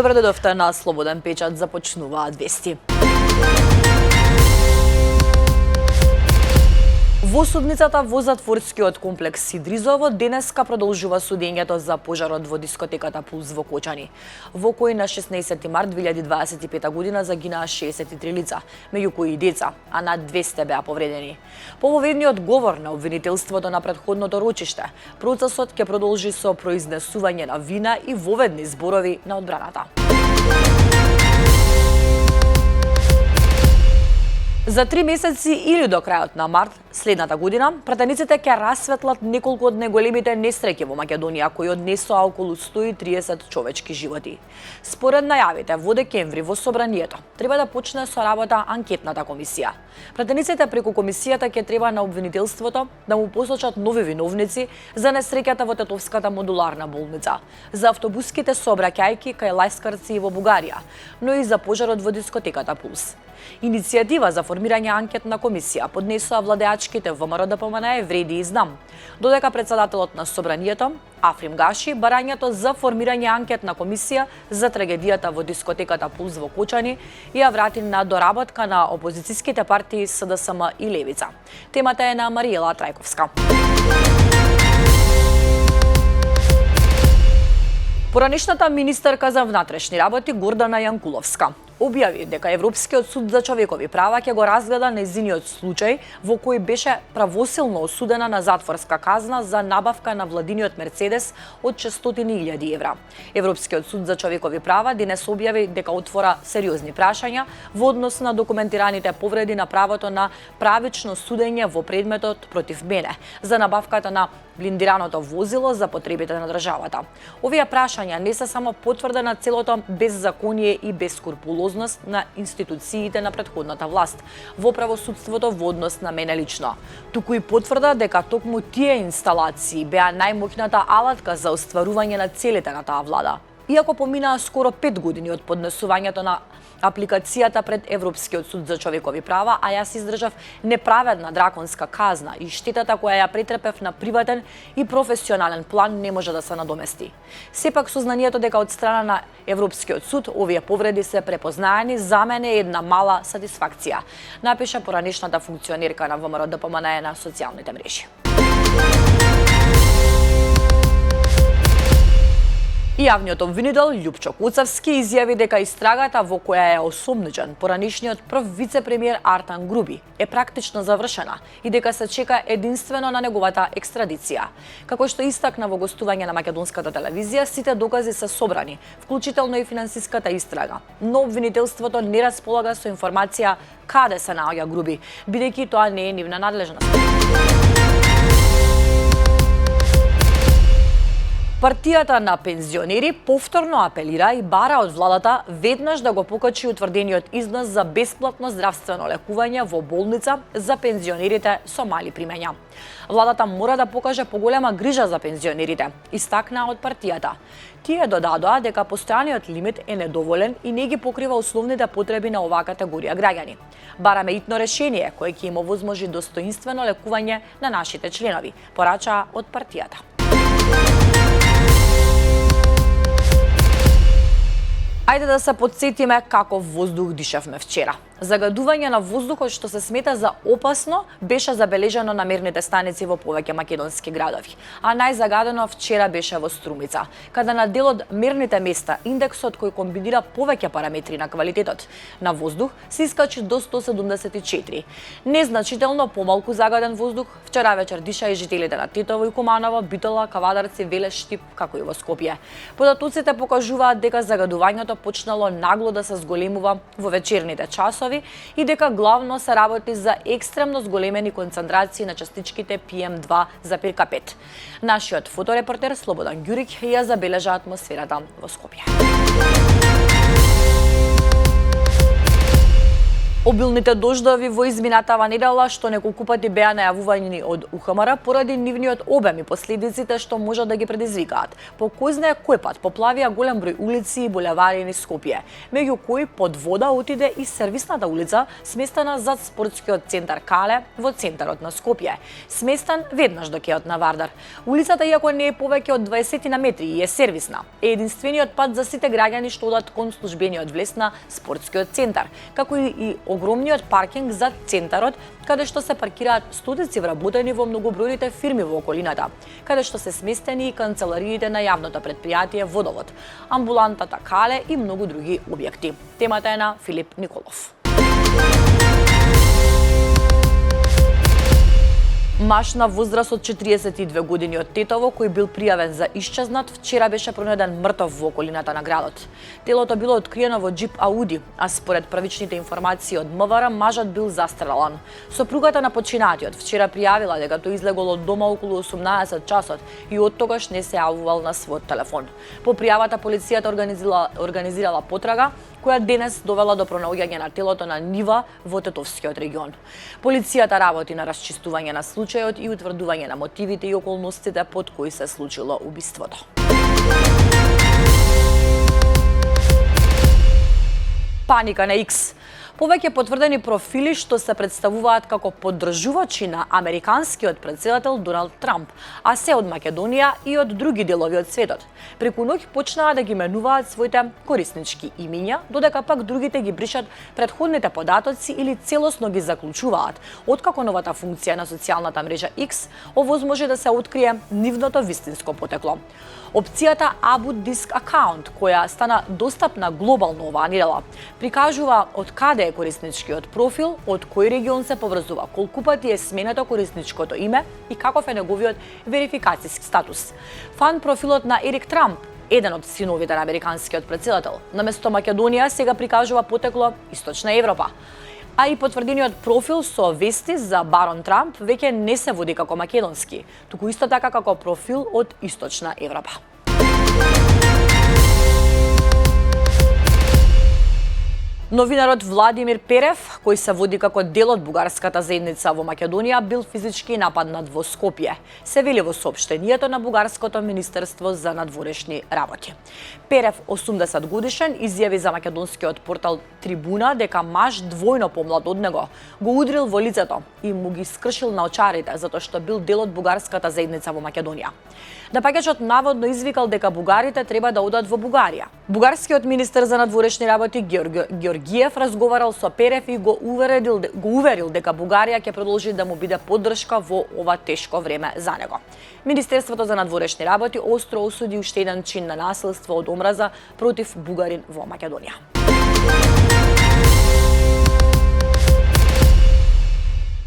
Добро дојдовте на Слободен печат, започнуваат вести. Во судницата во затворскиот комплекс Сидризово денеска продолжува судењето за пожарот во дискотеката Пулс во Кочани, во кој на 16 март 2025 година загинаа 63 лица, меѓу кои и деца, а над 200 беа повредени. По воведниот говор на обвинителството на претходното рочиште, процесот ќе продолжи со произнесување на вина и воведни зборови на одбраната. За 3 месеци или до крајот на март следната година, пратениците ќе расветлат неколку од најголемите несреќи во Македонија кои однесоа околу 130 човечки животи. Според најавите во декември во собранието треба да почне со работа анкетната комисија. Пратениците преку комисијата ќе треба на обвинителството да му посочат нови виновници за несреќата во Тетовската модуларна болница, за автобуските сообраќајки кај лајскарци во Бугарија, но и за пожарот во дискотеката Пулс. Иницијатива за формирање анкетна комисија поднесоа владеачките ВМРО ДПМН Вреди и Знам, додека председателот на собранието Африм Гаши барањето за формирање анкетна комисија за трагедијата во дискотеката Пулс во Кочани и ја врати на доработка на опозицијските партии СДСМ и Левица. Темата е на Мариела Трајковска. Поранешната министерка за внатрешни работи Гордана Јанкуловска објави дека Европскиот суд за човекови права ќе го разгледа нејзиниот случај во кој беше правосилно осудена на затворска казна за набавка на владиниот Мерцедес од 600.000 евра. Европскиот суд за човекови права денес објави дека отвора сериозни прашања во однос на документираните повреди на правото на правично судење во предметот против мене за набавката на блиндираното возило за потребите на државата. Овие прашања не се само потврда на целото беззаконие и бескрупулозност на институциите на претходната власт во правосудството во однос на мене лично, туку и потврда дека токму тие инсталации беа најмоќната алатка за остварување на целите на таа влада. Иако поминаа скоро 5 години од поднесувањето на апликацијата пред Европскиот суд за човекови права, а јас издржав неправедна драконска казна и штетата која ја претрпев на приватен и професионален план не може да се надомести. Сепак сознанието дека од страна на Европскиот суд овие повреди се препознаени за мене е една мала сатисфакција, напиша поранешната функционерка на ВМРО ДПМН на социјалните мрежи. Јавниот обвинител Љупчо Куцевски изјави дека истрагата во која е осомничен поранешниот прв вице-премиер Артан Груби е практично завршена и дека се чека единствено на неговата екстрадиција. Како што истакна во гостување на македонската телевизија, сите докази се собрани, вклучително и финансиската истрага, но обвинителството не располага со информација каде се наоѓа Груби, бидејќи тоа не е нивна надлежност. Партијата на пензионери повторно апелира и бара од владата веднаш да го покачи утврдениот износ за бесплатно здравствено лекување во болница за пензионерите со мали примања. Владата мора да покаже поголема грижа за пензионерите, истакнаа од партијата. Тие додадоа дека постојаниот лимит е недоволен и не ги покрива основните потреби на оваа категорија граѓани. Бараме итно решение кое ќе им овозможи достоинствено лекување на нашите членови, порачаа од партијата. Ајде да се потсетиме каков воздух дишавме вчера. Загадување на воздухот што се смета за опасно беше забележано на мерните станици во повеќе македонски градови, а најзагадено вчера беше во Струмица, каде на дел од мерните места индексот кој комбинира повеќе параметри на квалитетот на воздух се искачи до 174. Незначително помалку загаден воздух вчера вечер диша и жителите на Тетово и Куманово, Битола, Кавадарци, Велес, Штип, како и во Скопје. Податоците покажуваат дека загадувањето почнало нагло да се зголемува во вечерните часови и дека главно се работи за екстремно зголемени концентрации на частичките PM2,5. Нашиот фоторепортер Слободан Ѓурик ја забележа атмосферата во Скопје. Обилните дождови во изминатава недела, што неколку пати беа најавувањени од УХМР, поради нивниот обем и последиците што можат да ги предизвикаат. По кој знае кој пат поплавија голем број улици и булевари низ Скопје, меѓу кои под вода отиде и сервисната улица, сместена зад спортскиот центар Кале во центарот на Скопје, сместен веднаш до кеот на Вардар. Улицата, иако не е повеќе од 20 на метри и е сервисна, е единствениот пат за сите граѓани што одат кон службениот влез на спортскиот центар, како и огромниот паркинг зад центарот, каде што се паркираат стотици вработени во многобројните фирми во околината, каде што се сместени и канцелариите на јавното предпријатие Водовод, амбулантата Кале и многу други објекти. Темата е на Филип Николов. Маж на возраст од 42 години од Тетово, кој бил пријавен за исчезнат, вчера беше пронајден мртов во околината на градот. Телото било откриено во џип Ауди, а според првичните информации од МВР, мажот бил застрелан. Сопругата на починатиот вчера пријавила дека тој излегол од дома околу 18 часот и оттогаш не се јавувал на својот телефон. По пријавата полицијата организирала потрага, која денес довела до пронаоѓање на телото на нива во Тетовскиот регион. Полицијата работи на расчистување на случајот и утврдување на мотивите и околностите под кои се случило убиството. Паника на X. Повеќе потврдени профили што се представуваат како поддржувачи на американскиот претседател Доналд Трамп, а се од Македонија и од други делови од светот. Преку ноќ почнаа да ги менуваат своите кориснички имиња, додека пак другите ги бришат претходните податоци или целосно ги заклучуваат, откако новата функција на социјалната мрежа X овозможи да се открие нивното вистинско потекло. Опцијата About Disk Account, која стана достапна глобално оваа недела, прикажува од каде е корисничкиот профил, од кој регион се поврзува, колку пати е сменето корисничкото име и каков е неговиот верификацијски статус. Фан профилот на Ерик Трамп, еден од синовите на американскиот претседател, наместо Македонија сега прикажува потекло Источна Европа. А и потврдениот профил со вести за барон Трамп веќе не се води како македонски, туку исто така како профил од Источна Европа. Новинарот Владимир Перев, кој се води како дел од бугарската заедница во Македонија, бил физички нападнат во Скопје, се вели во соопштението на бугарското министерство за надворешни работи. Перев, 80 годишен, изјави за македонскиот портал Трибуна дека маж двојно помлад од него го удрил во лицето и му ги скршил наочарите затоа што бил дел од бугарската заедница во Македонија. Напаѓачот наводно извикал дека бугарите треба да одат во Бугарија. Бугарскиот министер за надворешни работи Георгиев разговарал со Перев и го уверил дека Бугарија ќе продолжи да му биде поддршка во ова тешко време за него. Министерството за надворешни работи остро осуди уште еден чин на насилство од омраза против бугарин во Македонија.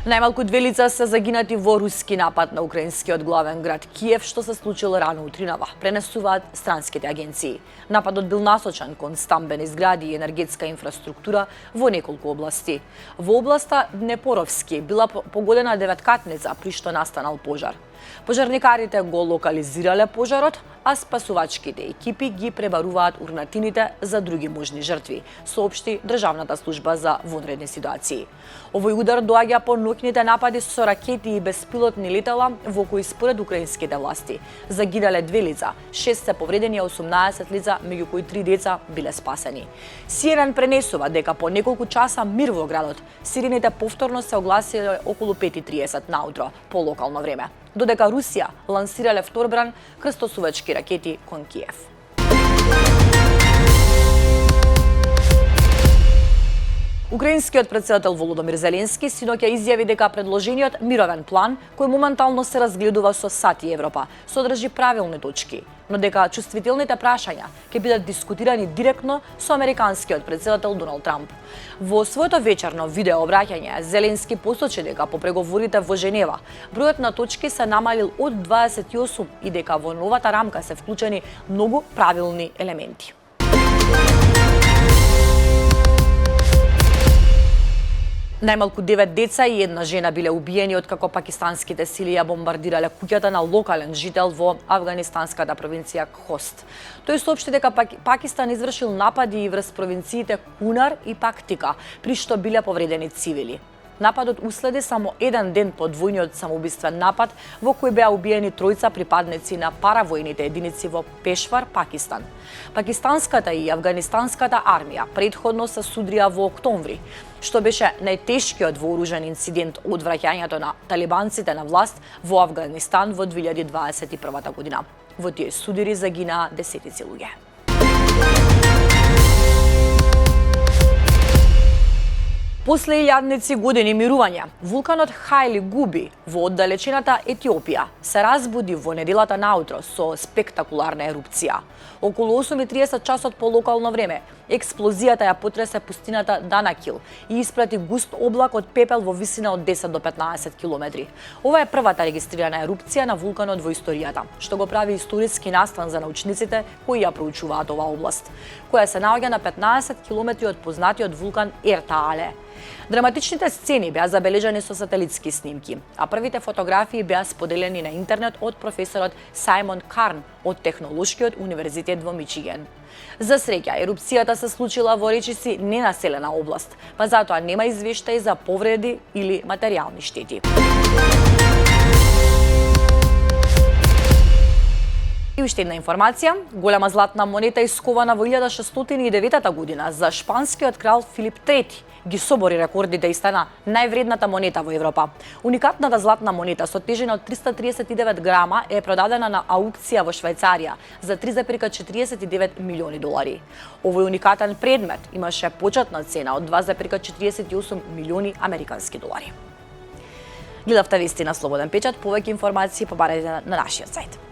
Најмалку 2 лица се загинати во руски напад на украинскиот главен град Киев, што се случило рано утринава, пренесуваат странските агенции. Нападот бил насочен кон стамбени згради и енергетска инфраструктура во неколку области. Во областа Днепоровски била погодена деветкатница, при што настанал пожар. Пожарникарите го локализирале пожарот, а спасувачките екипи ги пребаруваат урнатините за други можни жртви, соопшти Државната служба за вонредни ситуации. Овој удар доаѓа по ноќните напади со ракети и беспилотни летала во кои според украинските власти загинале 2 лица, 6 се повредени, а 18 лица, меѓу кои 3 деца биле спасени. CNN пренесува дека по неколку часа мир во градот. Сирените повторно се огласиле околу 5:30 наутро по локално време, додека Русија лансирале вторбран крстосувачки ракети кон Киев. Украинскиот претседател Володомир Зеленски синоќа изјави дека предложениот мировен план, кој моментално се разгледува со САД и Европа, содржи правилни точки, но дека чувствителните прашања ќе бидат дискутирани директно со американскиот претседател Доналд Трамп. Во своето вечерно видео обраќање, Зеленски посочи дека по преговорите во Женева бројот на точки се намалил од 28 и дека во новата рамка се вклучени многу правилни елементи. Најмалку 9 деца и една жена биле убиени откако пакистанските сили ја бомбардирале куќата на локален жител во афганистанската провинција Хост. Тој соопшти дека Пакистан извршил напади и врз провинциите Кунар и Пактика, при што биле повредени цивили. Нападот уследи само еден ден по војниот самоубиствен напад во кој беа убиени тројца припадници на паравојните единици во Пешвар, Пакистан. Пакистанската и афганистанската армија претходно се судрија во октомври, што беше најтешкиот вооружен инцидент од враќањето на талибанците на власт во Афганистан во 2021 година. Во тие судири загинаа десетици луѓе. После илјадници години мирување, вулканот Хајли Губи во оддалечената Етиопија се разбуди во неделата наутро со спектакуларна ерупција. Околу 8:30 часот по локално време, експлозијата ја потресе пустината Данакил и испрати густ облак од пепел во висина од 10 до 15 километри. Ова е првата регистрирана ерупција на вулканот во историјата, што го прави историски настан за научниците кои ја проучуваат оваа област, која се наоѓа на 15 километри од познатиот вулкан Ертаале. Драматичните сцени беа забележани со сателитски снимки, а првите фотографии беа споделени на интернет од професорот Сајмон Карн од Технолошкиот универзитет во Мичиген. За среќа, ерупцијата се случила во речиси ненаселена област, па затоа нема извештаи за повреди или материјални штети. И уште една информација, голема златна монета искована во 1609 година за шпанскиот крал Филип III ги собори рекордите и стана највредната монета во Европа. Уникатната златна монета со тежина од 339 грама е продадена на аукција во Швајцарија за 3,49 милиони долари. Овој уникатен предмет имаше почетна цена од 2,48 милиони американски долари. Гледавте вести на Слободен печат, повеќе информации побарете на нашиот сајт.